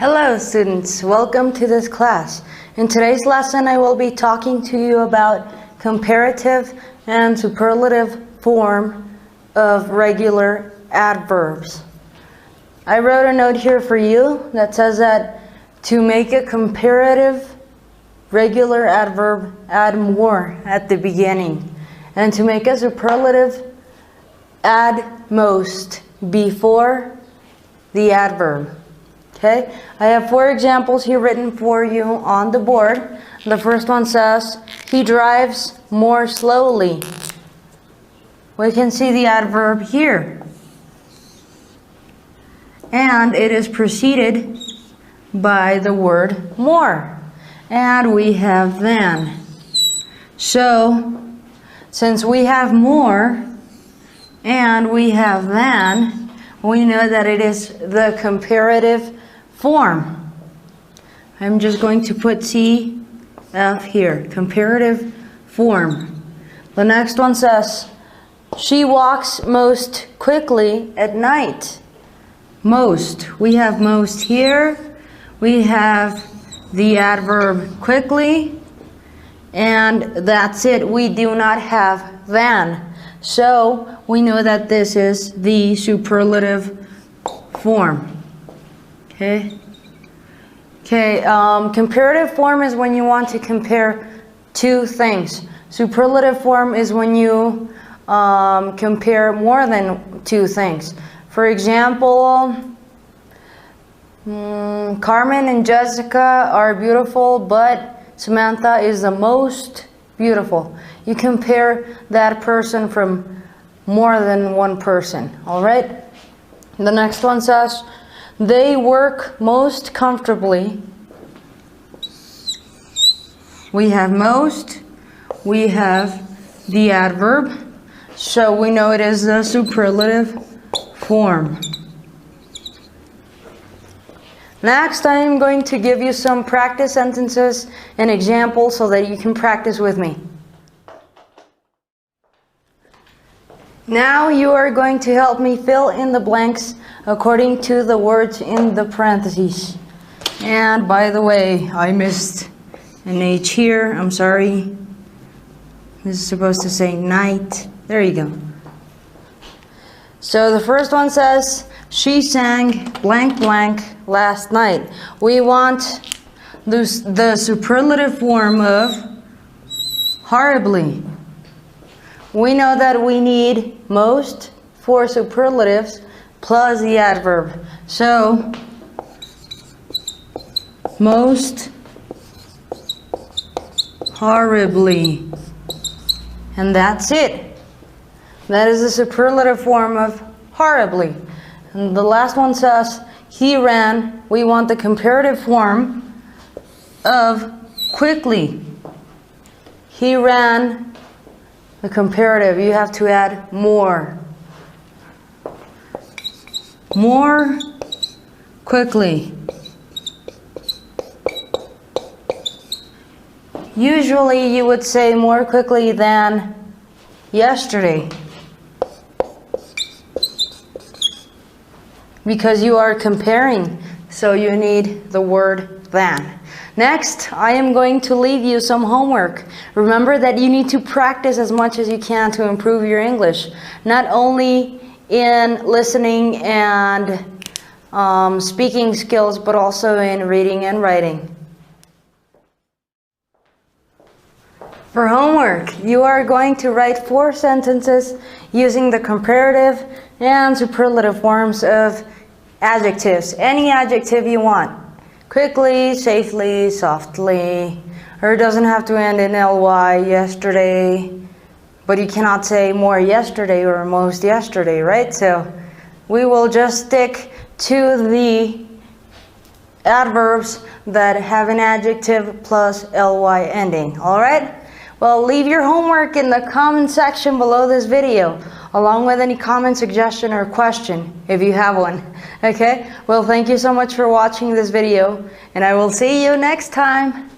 Hello students, welcome to this class. In today's lesson I will be talking to you about comparative and superlative form of regular adverbs. I wrote a note here for you that says that to make a comparative regular adverb, add more at the beginning. And to make a superlative, add most before the adverb. Okay, I have 4 examples here written for you on the board. The first one says, he drives more slowly. We can see the adverb here. And it is preceded by the word more. And we have than. So, since we have more and we have than, we know that it is the comparative form. I'm just going to put CF here, comparative form. The next one says, she walks most quickly at night. Most. We have most here. We have the adverb quickly. And that's it. We do not have than. So we know that this is the superlative form. Okay. Comparative form is when you want to compare 2 things. Superlative form is when you compare more than 2 things. For example, Carmen and Jessica are beautiful, but Samantha is the most beautiful. You compare that person from more than one person. All right? The next one says, they work most comfortably. We have most. We have the adverb. So we know it is the superlative form. Next, I am going to give you some practice sentences and examples so that you can practice with me. Now you are going to help me fill in the blanks according to the words in the parentheses. And by the way, I missed an H here. I'm sorry. This is supposed to say night. There you go. So the first one says, she sang blank blank last night. We want the superlative form of horribly. We know that we need most for superlatives plus the adverb. So, most horribly. And that's it. That is the superlative form of horribly. And the last one says, he ran. We want the comparative form of quickly. He ran. The comparative, you have to add more. More quickly. Usually you would say more quickly than yesterday, because you are comparing, so you need the word than. Next, I am going to leave you some homework. Remember that you need to practice as much as you can to improve your English, not only in listening and speaking skills, but also in reading and writing. For homework, you are going to write 4 sentences using the comparative and superlative forms of adjectives. Any adjective you want. Quickly, safely, softly, or it doesn't have to end in ly, yesterday, but you cannot say more yesterday or most yesterday, right? So we will just stick to the adverbs that have an adjective plus ly ending, all right? Well, leave your homework in the comment section below this video, along with any comment, suggestion, or question, if you have one. Okay? Well, thank you so much for watching this video, and I will see you next time.